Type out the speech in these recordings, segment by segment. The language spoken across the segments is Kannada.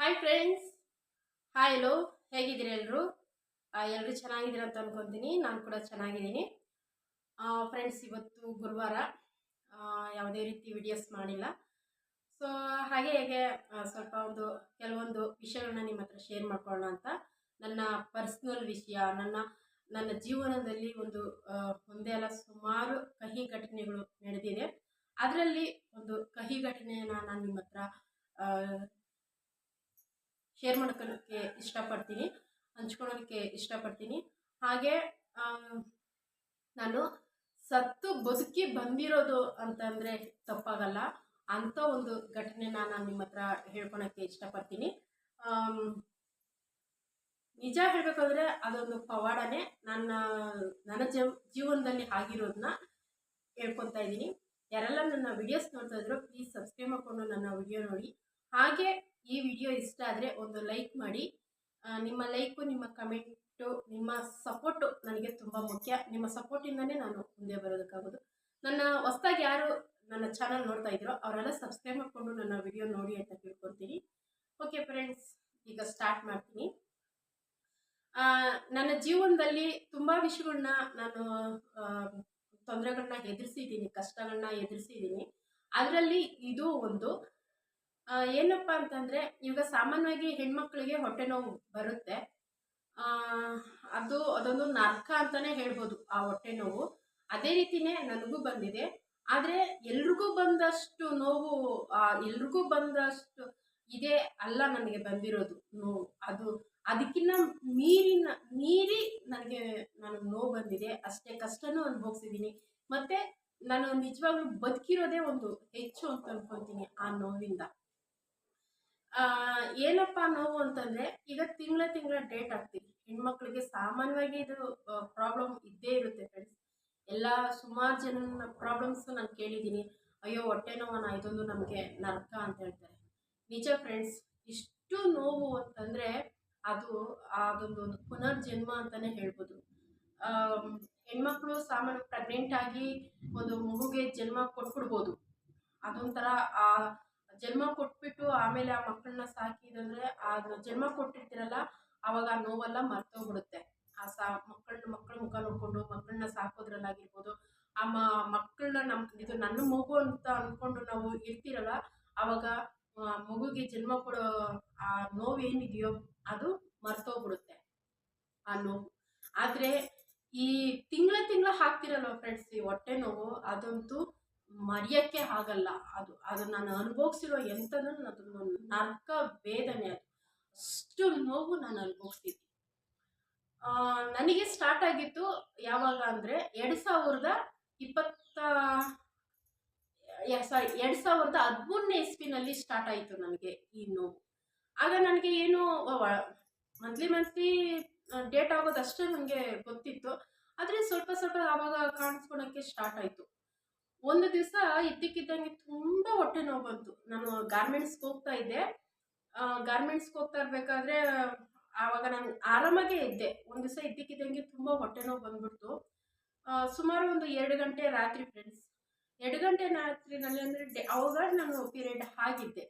Hi friends. ಹಾಯ್ ಹಲೋ, ಹೇಗಿದ್ದೀರಿ ಎಲ್ಲರೂ? ಎಲ್ಲರೂ ಚೆನ್ನಾಗಿದ್ದೀರ ಅಂತ ಅನ್ಕೊತೀನಿ. ನಾನು ಕೂಡ ಚೆನ್ನಾಗಿದ್ದೀನಿ. ಫ್ರೆಂಡ್ಸ್, ಇವತ್ತು ಗುರುವಾರ, ಯಾವುದೇ ರೀತಿ ವಿಡಿಯೋಸ್ ಮಾಡಿಲ್ಲ. ಸೊ ಹಾಗೆ ಹೇಗೆ ಸ್ವಲ್ಪ ಕೆಲವೊಂದು ವಿಷಯಗಳನ್ನ ನಿಮ್ಮ ಹತ್ರ ಶೇರ್ ಮಾಡ್ಕೊಳ್ಳೋಣ ಅಂತ. ನನ್ನ ಪರ್ಸ್ನಲ್ ವಿಷಯ, ನನ್ನ ಜೀವನದಲ್ಲಿ ಒಂದೇ ಅಲ್ಲ, ಸುಮಾರು ಕಹಿ ಘಟನೆಗಳು ನಡೆದಿದೆ. ಅದರಲ್ಲಿ ಒಂದು ಕಹಿ ಘಟನೆಯನ್ನು ನಾನು ನಿಮ್ಮ ಹತ್ರ ಶೇರ್ ಮಾಡ್ಕೊಳ್ಳೋಕ್ಕೆ ಇಷ್ಟಪಡ್ತೀನಿ, ಹಂಚ್ಕೊಳ್ಳೋಕ್ಕೆ ಇಷ್ಟಪಡ್ತೀನಿ. ಹಾಗೆ ನಾನು ಸತ್ತು ಬದುಕಿ ಬಂದಿರೋದು ಅಂತಂದರೆ ತಪ್ಪಾಗಲ್ಲ. ಅಂಥ ಒಂದು ಘಟನೆನ ನಾನು ನಿಮ್ಮ ಹತ್ರ ಹೇಳ್ಕೊಳಕ್ಕೆ ಇಷ್ಟಪಡ್ತೀನಿ. ನಿಜ ಹೇಳಬೇಕಾದ್ರೆ ಅದೊಂದು ಪವಾಡನೇ. ನನ್ನ ಜೀವನದಲ್ಲಿ ಆಗಿರೋದನ್ನ ಹೇಳ್ಕೊತಾ ಇದ್ದೀನಿ. ಯಾರೆಲ್ಲ ನನ್ನ ವಿಡಿಯೋಸ್ ನೋಡ್ತಾ ಇದ್ರು, ಪ್ಲೀಸ್ ಸಬ್ಸ್ಕ್ರೈಬ್ ಮಾಡಿಕೊಂಡು ನನ್ನ ವಿಡಿಯೋ ನೋಡಿ. ಹಾಗೆ ಈ ವಿಡಿಯೋ ಇಷ್ಟ ಆದರೆ ಒಂದು ಲೈಕ್ ಮಾಡಿ. ನಿಮ್ಮ ಲೈಕು, ನಿಮ್ಮ ಕಮೆಂಟು, ನಿಮ್ಮ ಸಪೋರ್ಟು ನನಗೆ ತುಂಬ ಮುಖ್ಯ. ನಿಮ್ಮ ಸಪೋರ್ಟಿಂದನೇ ನಾನು ಮುಂದೆ ಬರೋದಕ್ಕಾಗೋದು. ನನ್ನ ಹೊಸದಾಗಿ ಯಾರು ನನ್ನ ಚಾನಲ್ ನೋಡ್ತಾ ಇದ್ರೋ ಅವರೆಲ್ಲ ಸಬ್ಸ್ಕ್ರೈಬ್ ಮಾಡಿಕೊಂಡು ನನ್ನ ವಿಡಿಯೋ ನೋಡಿ ಅಂತ ಕೇಳ್ಕೊತೀನಿ. ಓಕೆ ಫ್ರೆಂಡ್ಸ್, ಈಗ ಸ್ಟಾರ್ಟ್ ಮಾಡ್ತೀನಿ. ನನ್ನ ಜೀವನದಲ್ಲಿ ತುಂಬ ವಿಷಯಗಳನ್ನ ನಾನು ತೊಂದರೆಗಳನ್ನ ಎದುರಿಸಿದ್ದೀನಿ, ಕಷ್ಟಗಳನ್ನ ಎದುರಿಸಿದ್ದೀನಿ. ಅದರಲ್ಲಿ ಇದು ಒಂದು ಏನಪ್ಪ ಅಂತಂದರೆ, ಇವಾಗ ಸಾಮಾನ್ಯವಾಗಿ ಹೆಣ್ಮಕ್ಳಿಗೆ ಹೊಟ್ಟೆ ನೋವು ಬರುತ್ತೆ. ಅದೊಂದು ನರ್ಕ ಅಂತಲೇ ಹೇಳ್ಬೋದು ಆ ಹೊಟ್ಟೆ ನೋವು. ಅದೇ ರೀತಿಯೇ ನನಗೂ ಬಂದಿದೆ. ಆದರೆ ಎಲ್ರಿಗೂ ಬಂದಷ್ಟು ನೋವು, ಎಲ್ರಿಗೂ ಬಂದಷ್ಟು ಇದೇ ಅಲ್ಲ ನನಗೆ ಬಂದಿರೋದು ನೋವು. ಅದಕ್ಕಿಂತ ಮೀರಿ ನನಗೆ ನೋವು ಬಂದಿದೆ. ಅಷ್ಟೇ ಕಷ್ಟನೂ ಅನುಭವಿಸಿದ್ದೀನಿ. ಮತ್ತು ನಾನು ನಿಜವಾಗ್ಲೂ ಬದುಕಿರೋದೇ ಒಂದು ಹೆಚ್ಚು ಅಂತ ಅನ್ಕೊತೀನಿ ಆ ನೋವಿಂದ. ಏನಪ್ಪ ನೋವು ಅಂತಂದರೆ, ಈಗ ತಿಂಗಳ ಡೇಟ್ ಆಗ್ತೀವಿ. ಹೆಣ್ಮಕ್ಳಿಗೆ ಸಾಮಾನ್ಯವಾಗಿ ಇದು ಪ್ರಾಬ್ಲಮ್ ಇದ್ದೇ ಇರುತ್ತೆ ಫ್ರೆಂಡ್ಸ್. ಸುಮಾರು ಜನ ಪ್ರಾಬ್ಲಮ್ಸ್ ನಾನು ಕೇಳಿದ್ದೀನಿ. ಅಯ್ಯೋ ಹೊಟ್ಟೆ ನೋವನ, ಇದೊಂದು ನಮಗೆ ನರಕ ಅಂತ ಹೇಳ್ತಾರೆ. ನಿಜ ಫ್ರೆಂಡ್ಸ್, ಇಷ್ಟು ನೋವು ಅಂತಂದರೆ ಅದೊಂದು ಪುನರ್ಜನ್ಮ ಅಂತಲೇ ಹೇಳ್ಬೋದು. ಹೆಣ್ಮಕ್ಳು ಸಾಮಾನ್ಯ ಪ್ರೆಗ್ನೆಂಟ್ ಆಗಿ ಒಂದು ಮಗುಗೆ ಜನ್ಮ ಕೊಟ್ಬಿಡ್ಬೋದು. ಅದೊಂಥರ ಜನ್ಮ ಕೊಟ್ಬಿಟ್ಟು ಆಮೇಲೆ ಆ ಮಕ್ಕಳನ್ನ ಸಾಕಿದಂದರೆ, ಜನ್ಮ ಕೊಟ್ಟಿರ್ತೀರಲ್ಲ, ಆವಾಗ ಆ ನೋವೆಲ್ಲ ಮರ್ತೋಗ್ಬಿಡುತ್ತೆ. ಮಕ್ಕಳ ಮುಖ ನೋಡ್ಕೊಂಡು ಮಕ್ಕಳನ್ನ ಸಾಕೋದ್ರಲ್ಲಾಗಿರ್ಬೋದು, ಆ ಮಕ್ಕಳನ್ನ ಇದು ನನ್ನ ಮಗು ಅಂತ ಅಂದ್ಕೊಂಡು ನಾವು ಇರ್ತೀರಲ್ಲ, ಆವಾಗ ಮಗುಗೆ ಜನ್ಮ ಕೊಡೋ ಆ ನೋವು ಏನಿದೆಯೋ ಅದು ಮರ್ತೋಗ್ಬಿಡುತ್ತೆ ಆ ನೋವು. ಆದರೆ ಈ ತಿಂಗಳ ಹಾಕ್ತಿರಲ್ವ ಫ್ರೆಂಡ್ಸ್, ಈ ಹೊಟ್ಟೆ ನೋವು ಅದಂತೂ ಮರೆಯೋಕ್ಕೆ ಆಗಲ್ಲ. ಅದು ನಾನು ಅನುಭವಿಸಿರೋ ಎಂಥದ್ದು ಅದೊಂದು ನರ್ಕ ವೇದನೆ. ಅಷ್ಟು ನೋವು ನಾನು ಅನುಭವಿಸ್ತಿದ್ದೆ. ನನಗೆ ಸ್ಟಾರ್ಟ್ ಆಗಿತ್ತು ಯಾವಾಗ ಅಂದರೆ 2013ನೇ ಇಸ್ವಿನಲ್ಲಿ ಸ್ಟಾರ್ಟ್ ಆಯಿತು ನನಗೆ ಈ ನೋವು. ಆಗ ನನಗೆ ಏನು ಮಂತ್ಲಿ ಡೇಟ್ ಆಗೋದು ಅಷ್ಟೇ ನನಗೆ ಗೊತ್ತಿತ್ತು. ಆದರೆ ಸ್ವಲ್ಪ ಆವಾಗ ಕಾಣಿಸ್ಕೊಳಕ್ಕೆ ಸ್ಟಾರ್ಟ್ ಆಯಿತು. ಒಂದು ದಿವಸ ಇದ್ದಕ್ಕಿದ್ದಂಗೆ ತುಂಬ ಹೊಟ್ಟೆ ನೋವು ಬಂತು. ನಾನು ಗಾರ್ಮೆಂಟ್ಸ್ಗೆ ಹೋಗ್ತಾ ಇದ್ದೆ. ಗಾರ್ಮೆಂಟ್ಸ್ಗೆ ಹೋಗ್ತಾ ಇರಬೇಕಾದ್ರೆ ಆವಾಗ ನಾನು ಆರಾಮಾಗೇ ಇದ್ದೆ. ಒಂದು ದಿವಸ ಇದ್ದಕ್ಕಿದ್ದಂಗೆ ತುಂಬ ಹೊಟ್ಟೆ ನೋವು ಬಂದ್ಬಿಡ್ತು. ಸುಮಾರು ಒಂದು 2 ಗಂಟೆ ರಾತ್ರಿ ಫ್ರೆಂಡ್ಸ್. 2 ಗಂಟೆ ರಾತ್ರಿನಲ್ಲಿ ಅಂದರೆ ಅವಾಗ ನಾನು ಪೀರಿಯಡ್ ಆಗಿದ್ದೆ.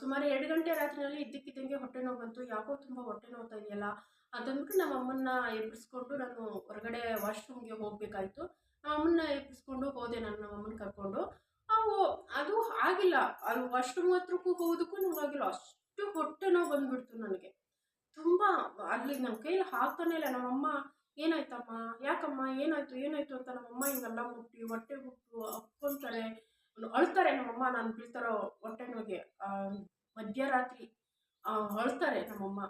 ಸುಮಾರು 2 ಗಂಟೆ ರಾತ್ರಿನಲ್ಲಿ ಇದ್ದಕ್ಕಿದ್ದಂಗೆ ಹೊಟ್ಟೆ ನೋವು ಬಂತು. ಯಾಕೋ ತುಂಬ ಹೊಟ್ಟೆ ನೋವ್ತಾ ಇದೆಯಲ್ಲ ಅಂತಂದ್ಬಿಟ್ಟು ನಮ್ಮ ಅಮ್ಮನ್ನ ಎಬ್ಬಿಸ್ಕೊಂಡು ನಾನು ಹೊರಗಡೆ ವಾಶ್ರೂಮ್ಗೆ ಹೋಗಬೇಕಾಯ್ತು. ನಮ್ಮ ಅಮ್ಮನ್ನ ಎಬ್ಬಿಸ್ಕೊಂಡು ಹೋದೆ, ನಾನು ನಮ್ಮ ಅಮ್ಮನ ಕರ್ಕೊಂಡು. ಅದು ಆಗಿಲ್ಲ, ಅದು ವಾಶ್ರೂಮ್ ಹತ್ರಕ್ಕೂ ಹೋಗೋದಕ್ಕೂ ನನಗಾಗಿಲ್ಲ. ಅಷ್ಟು ಹೊಟ್ಟೆ ನೋವು ಬಂದ್ಬಿಡ್ತು ನನಗೆ. ತುಂಬ ಅಲ್ಲಿ ನಮ್ಮ ಕೈಯಲ್ಲಿ ಆಗ್ತಾನೆ ಇಲ್ಲ. ನಮ್ಮಮ್ಮ ಏನಾಯ್ತಮ್ಮ, ಯಾಕಮ್ಮ, ಏನಾಯ್ತು ಅಂತ ನಮ್ಮಮ್ಮ ಹಿಂಗೆಲ್ಲ ಮುಟ್ಟಿ ಹೊಟ್ಟೆ ಮುಟ್ಟು ಅಪ್ಕೊಂತಾರೆ, ಅಳ್ತಾರೆ. ನಮ್ಮಮ್ಮ ನಾನು ಬೀಳ್ತಾರೋ ಹೊಟ್ಟೆ ನೋವಿಗೆ ಮಧ್ಯರಾತ್ರಿ ಅಳ್ತಾರೆ ನಮ್ಮಮ್ಮ.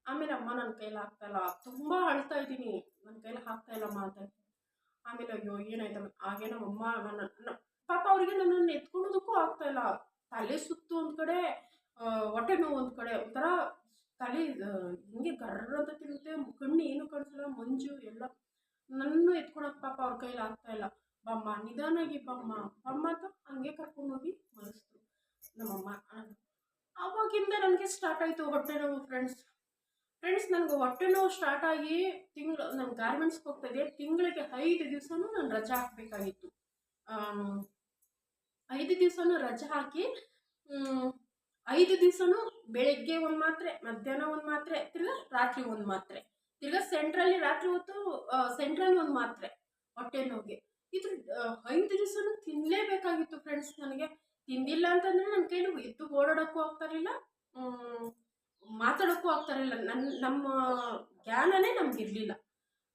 ಆಮೇಲೆ ಅಮ್ಮ ನನ್ನ ಕೈಯಲ್ಲಿ ಆಗ್ತಾಯಿಲ್ಲ, ತುಂಬ ಅಳ್ತಾ ಇದ್ದೀನಿ, ನನ್ನ ಕೈಯಲ್ಲಿ ಆಗ್ತಾ ಇಲ್ಲಮ್ಮ ಅಂತ. ಆಮೇಲೆ ಅಯ್ಯೋ ಏನಾಯ್ತಮ್ಮ. ಹಾಗೆ ನಮ್ಮಮ್ಮ ಪಾಪ ಅವರಿಗೆ ನನ್ನನ್ನು ಎತ್ಕೊಳ್ಳೋದಕ್ಕೂ ಆಗ್ತಾಯಿಲ್ಲ. ತಲೆ ಸುತ್ತು ಒಂದು ಕಡೆ, ಹೊಟ್ಟೆ ನೋವು ಒಂದು ಕಡೆ, ಒಂಥರ ತಲೆ ಹಿಂಗೆ ಗರ್ರ ಅಂತ ತಿರುತ್ತೆ, ಕಣ್ಣು ಏನು ಕಾಣಿಸಲ್ಲ, ಮಂಜು ಎಲ್ಲ. ನನ್ನನ್ನು ಎತ್ಕೊಳಕ್ಕೆ ಪಾಪ ಅವ್ರ ಕೈಯಲ್ಲಿ ಆಗ್ತಾಯಿಲ್ಲ. ಬಮ್ಮ, ನಿಧಾನಾಗಿ ಬಮ್ಮ ಅಂತ ಹಂಗೆ ಕರ್ಕೊಂಡೋಗಿ ಮಲಗಿಸ್ತು ನಮ್ಮಮ್ಮ. ಆವಾಗಿಂದ ನನಗೆ ಸ್ಟಾರ್ಟ್ ಆಯಿತು ಹೊಟ್ಟೆ ನೋವು ಫ್ರೆಂಡ್ಸ್. ನನಗೆ ಹೊಟ್ಟೆ ನೋವು ಸ್ಟಾರ್ಟ್ ಆಗಿ ನಾನು ಗಾರ್ಮೆಂಟ್ಸ್ಗೆ ಹೋಗ್ತಾ ಇದ್ದೆ. ತಿಂಗಳಿಗೆ 5 ದಿವಸನೂ ನಾನು ರಜೆ ಹಾಕಬೇಕಾಗಿತ್ತು. 5 ದಿವಸನೂ ರಜೆ ಹಾಕಿ 5 ದಿವಸನೂ ಬೆಳಗ್ಗೆ ಒಂದು ಮಾತ್ರೆ, ಮಧ್ಯಾಹ್ನ ಒಂದು ಮಾತ್ರೆ, ತಿರ್ಗಾ ರಾತ್ರಿ ಒಂದು ಮಾತ್ರೆ, ತಿರ್ಗಾ ಸೆಂಟ್ರಲ್ಲಿ ರಾತ್ರಿ ಹೊತ್ತು ಸೆಂಟ್ರಲ್ಲಿ ಒಂದು ಮಾತ್ರೆ ಹೊಟ್ಟೆ ನೋವಿಗೆ. ಇದು 5 ದಿವಸನೂ ತಿನ್ನಲೇಬೇಕಾಗಿತ್ತು ಫ್ರೆಂಡ್ಸ್. ನನಗೆ ತಿಂದಿಲ್ಲ ಅಂತಂದರೆ ನನ್ನ ಕೈಲಿ ಎದ್ದು ಓಡಾಡೋಕ್ಕೂ ಆಗ್ತಾರಿಲ್ಲ, ಮಾತಾಡೋಕ್ಕೂ ಆಗ್ತಾರಿಲ್ಲ. ನಮ್ಮ ಜ್ಞಾನನೇ ನಮಗಿರಲಿಲ್ಲ,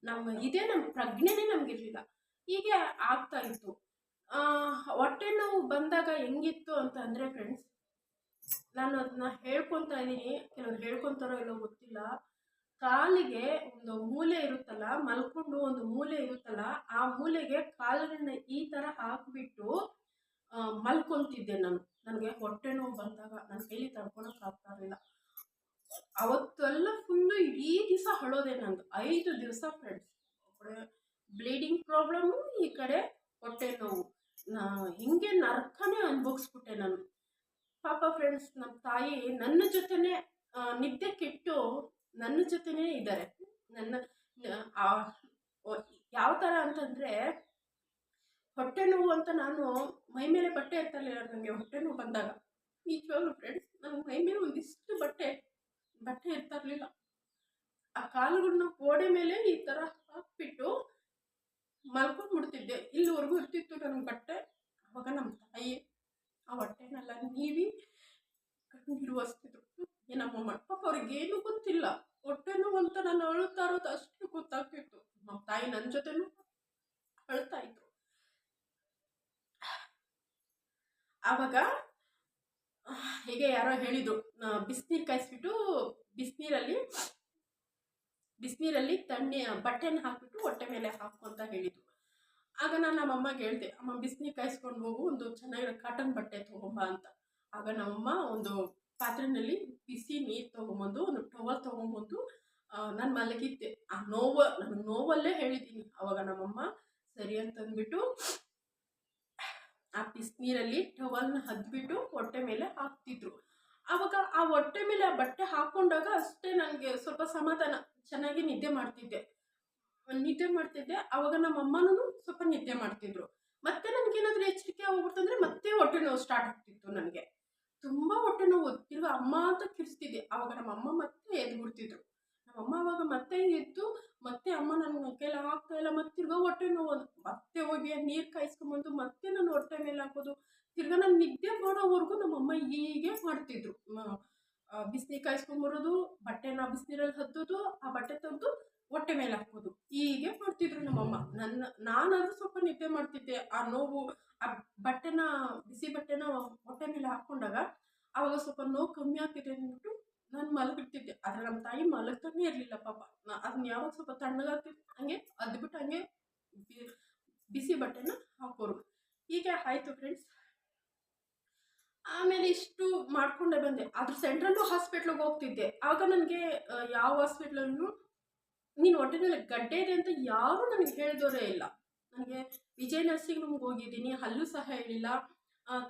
ನಮ್ಮ ಪ್ರಜ್ಞೆನೇ ನಮಗಿರಲಿಲ್ಲ. ಹೀಗೆ ಆಗ್ತಾ ಇತ್ತು. ಹೊಟ್ಟೆ ನೋವು ಬಂದಾಗ ಹೆಂಗಿತ್ತು ಅಂತ ಅಂದರೆ ಫ್ರೆಂಡ್ಸ್, ನಾನು ಅದನ್ನ ಹೇಳ್ಕೊತಾ ಇದ್ದೀನಿ, ಕೆಲವ್ರು ಹೇಳ್ಕೊತಾರೋ ಇಲ್ಲೋ ಗೊತ್ತಿಲ್ಲ. ಕಾಲಿಗೆ ಒಂದು ಮೂಲೆ ಇರುತ್ತಲ್ಲ, ಮಲ್ಕೊಂಡು ಒಂದು ಮೂಲೆ ಇರುತ್ತಲ್ಲ, ಆ ಮೂಲೆಗೆ ಕಾಲನ್ನ ಈ ಥರ ಹಾಕಿಬಿಟ್ಟು ಮಲ್ಕೊತಿದ್ದೆ ನಾನು. ನನಗೆ ಹೊಟ್ಟೆ ನೋವು ಬಂದಾಗ ನನ್ನ ಕೈಲಿ ತಡ್ಕೊಳಕ್ಕೆ ಆಗ್ತಾ ಇರಲಿಲ್ಲ. ಅವತ್ತೆಲ್ಲ ಫುಲ್ಲು ಇಡೀ ದಿವಸ ಅಳೋದೆ ನಂದು. 5 ದಿವಸ ಫ್ರೆಂಡ್ಸ್. ಬ್ಲೀಡಿಂಗ್ ಪ್ರಾಬ್ಲಮ್ಮು, ಈ ಕಡೆ ಹೊಟ್ಟೆ ನೋವು. ಹಿಂಗೆ ನರ್ಕನೇ ಅನುಭವಿಸ್ಬಿಟ್ಟೆ ನಾನು. ಪಾಪ ಫ್ರೆಂಡ್ಸ್, ನಮ್ಮ ತಾಯಿ ನನ್ನ ಜೊತೆನೇ ನಿದ್ದೆ ಕೆಟ್ಟು ನನ್ನ ಜೊತೆನೇ ಇದ್ದಾರೆ. ನನ್ನ ಯಾವ ಥರ ಅಂತಂದರೆ, ಹೊಟ್ಟೆ ನೋವು ಅಂತ ನಾನು ಮೈ ಮೇಲೆ ಬಟ್ಟೆ ಇರ್ತಾಯಿಲ್ಲ ನನಗೆ ಹೊಟ್ಟೆ ನೋವು ಬಂದಾಗ. ನಿಜವಾಗ್ಲೂ ಫ್ರೆಂಡ್ಸ್, ನನ್ನ ಮೈ ಮೇಲೆ ಒಂದಿಷ್ಟು ಬಟ್ಟೆ ಇರ್ತಾ ಇರಲಿಲ್ಲ. ಆ ಕಾಲುಗಳನ್ನ ಗೋಡೆ ಮೇಲೆ ಈ ಥರ ಹಾಕ್ಬಿಟ್ಟು ಮಲ್ಕೊಂಡ್ಬಿಡ್ತಿದ್ದೆ. ಇಲ್ಲಿವರೆಗೂ ಇರ್ತಿತ್ತು ನನಗೆ ಬಟ್ಟೆ. ಅವಾಗ ನಮ್ಮ ತಾಯಿ ಆ ಹೊಟ್ಟೆನೆಲ್ಲ ನೀವಿ ಕಣ್ಣೀರು ಒರೆಸ್ತಿದ್ರು. ಏನಮ್ಮ ಪಾಪ ಅವ್ರಿಗೇನು ಗೊತ್ತಿಲ್ಲ, ಹೊಟ್ಟೆ ನೋವು ಅಂತ ನಾನು ಅಳುತ್ತಾ ಇರೋದು ಅಷ್ಟು ಗೊತ್ತಾಗ್ತಿತ್ತು. ನಮ್ಮ ತಾಯಿ ನನ್ನ ಜೊತೆನೂ ಅಳ್ತಾ ಇದ್ರು. ಆವಾಗ ಹೀಗೆ ಯಾರೋ ಹೇಳಿದ್ರು, ಬಿಸಿನೀರು ಕಾಯಿಸ್ಬಿಟ್ಟು ಬಿಸಿನೀರಲ್ಲಿ ಬಟ್ಟೆನ ಹಾಕ್ಬಿಟ್ಟು ಹೊಟ್ಟೆ ಮೇಲೆ ಹಾಕು ಅಂತ ಹೇಳಿದ್ರು. ಆಗ ನಾನು ನಮ್ಮಮ್ಮಗೆ ಹೇಳಿದೆ, ಅಮ್ಮ ಬಿಸಿನೀರು ಕಾಯಿಸ್ಕೊಂಡು ಹೋಗು, ಒಂದು ಚೆನ್ನಾಗಿರೋ ಕಾಟನ್ ಬಟ್ಟೆ ತೊಗೊಂಬ ಅಂತ. ಆಗ ನಮ್ಮಮ್ಮ ಒಂದು ಪಾತ್ರೆಯಲ್ಲಿ ಬಿಸಿ ನೀರು ತೊಗೊಂಬಂದು, ಒಂದು ಟವಲ್ ತೊಗೊಂಬಂದು ನಾನು ಮಲಗಿದ್ದೆ. ನನಗೆ ನೋವಲ್ಲೇ ಹೇಳಿದ್ದೀನಿ. ಆವಾಗ ನಮ್ಮಮ್ಮ ಸರಿ ಅಂತಂದ್ಬಿಟ್ಟು ಆ ಬಿಸಿನೀರಲ್ಲಿ ಟವಲ್ನ ಹದ್ಬಿಟ್ಟು ಹೊಟ್ಟೆ ಮೇಲೆ ಹಾಕ್ತಿದ್ರು. ಆವಾಗ ಆ ಹೊಟ್ಟೆ ಮೇಲೆ ಆ ಬಟ್ಟೆ ಹಾಕ್ಕೊಂಡಾಗ ಅಷ್ಟೇ ನನಗೆ ಸ್ವಲ್ಪ ಸಮಾಧಾನ, ಚೆನ್ನಾಗಿ ನಿದ್ದೆ ಮಾಡ್ತಿದ್ದೆ. ಆವಾಗ ನಮ್ಮ ಅಮ್ಮನೂ ಸ್ವಲ್ಪ ನಿದ್ದೆ ಮಾಡ್ತಿದ್ರು. ಮತ್ತೆ ನನಗೇನಾದರೂ ಎಚ್ಚರಿಕೆ ಹೋಗ್ಬಿಡ್ತಂದ್ರೆ ಮತ್ತೆ ಹೊಟ್ಟೆ ನೋವು ಸ್ಟಾರ್ಟ್ ಆಗ್ತಿತ್ತು. ನನಗೆ ತುಂಬ ಹೊಟ್ಟೆ ನೋವು, ತಿರ್ಗಿ ಅಮ್ಮ ಅಂತ ಕಿರಿಸ್ತಿದ್ದೆ. ಆವಾಗ ನಮ್ಮ ಅಮ್ಮ ಮತ್ತೆ ಎದ್ಬಿಡ್ತಿದ್ರು. ನಮ್ಮಮ್ಮ ಆವಾಗ ಮತ್ತೆ ಎದ್ದು ಮತ್ತೆ ಅಮ್ಮ ನನ್ನ ಕೈಲಿ ಹಾಕ್ತಾ ಇಲ್ಲ, ಮತ್ತೆ ತಿರ್ಗಾ ಹೊಟ್ಟೆ ನೋವು, ಮತ್ತೆ ಹೋಗಿ ನೀರು ಕಾಯಿಸ್ಕೊಂಬಂದು ಮತ್ತೆ ನಾನು ಹೊಟ್ಟೆ ಮೇಲೆ ಹಾಕೋದು. ತಿರ್ಗಾ ನಾನು ನಿದ್ದೆ ಮಾಡೋವರೆಗೂ ನಮ್ಮಮ್ಮ ಹೀಗೆ ಮಾಡ್ತಿದ್ರು. ಬಿಸಿನೀರು ಕಾಯಿಸ್ಕೊಂಬರೋದು, ಬಟ್ಟೆನ ಬಿಸಿನೀರಲ್ಲಿ ಹದ್ದೋದು, ಆ ಬಟ್ಟೆ ತೆಗೆದು ಹೊಟ್ಟೆ ಮೇಲೆ ಹಾಕೋದು, ಹೀಗೆ ಮಾಡ್ತಿದ್ರು ನಮ್ಮಮ್ಮ. ನಾನಾದರೂ ಸ್ವಲ್ಪ ನಿದ್ದೆ ಮಾಡ್ತಿದ್ದೆ. ಆ ನೋವು, ಆ ಬಿಸಿ ಬಟ್ಟೆನ ಹೊಟ್ಟೆ ಮೇಲೆ ಹಾಕ್ಕೊಂಡಾಗ ಆವಾಗ ಸ್ವಲ್ಪ ನೋವು ಕಮ್ಮಿ ಆಗ್ತಿದೆ ಅಂದ್ಬಿಟ್ಟು ನಾನು ಮಲಗಿರ್ತಿದ್ದೆ. ಆದರೆ ನಮ್ಮ ತಾಯಿ ಮಲಗ್ತಾನೆ ಇರಲಿಲ್ಲ ಪಾಪ. ಅದನ್ನ ಯಾವಾಗ ಸ್ವಲ್ಪ ತಣ್ಣಗಾಗ್ತಿತ್ತು ಹಂಗೆ ಅದ್ಬಿಟ್ಟು ಹಂಗೆ ಬಿಸಿ ಬಟ್ಟೆನ ಹಾಕೋರು. ಹೀಗೆ ಆಯಿತು ಫ್ರೆಂಡ್ಸ್. ಆಮೇಲೆ ಇಷ್ಟು ಮಾಡ್ಕೊಂಡೇ ಬಂದೆ. ಅದ್ರ ಸೆಂಟ್ರಲ್ಲು ಹಾಸ್ಪಿಟ್ಲಿಗೆ ಹೋಗ್ತಿದ್ದೆ. ಆಗ ನನಗೆ ಯಾವ ಹಾಸ್ಪಿಟ್ಲಲ್ಲೂ ನೀನು ಹೊಟ್ಟೆ ಮೇಲೆ ಗಡ್ಡೆ ಇದೆ ಅಂತ ಯಾರೂ ನನಗೆ ಹೇಳಿದವರೇ ಇಲ್ಲ. ನನಗೆ ವಿಜಯ ನರ್ಸಿಂಗ್ ರೂಮ್ಗೆ ಹೋಗಿದ್ದೀನಿ, ಅಲ್ಲೂ ಸಹ ಹೇಳಿಲ್ಲ.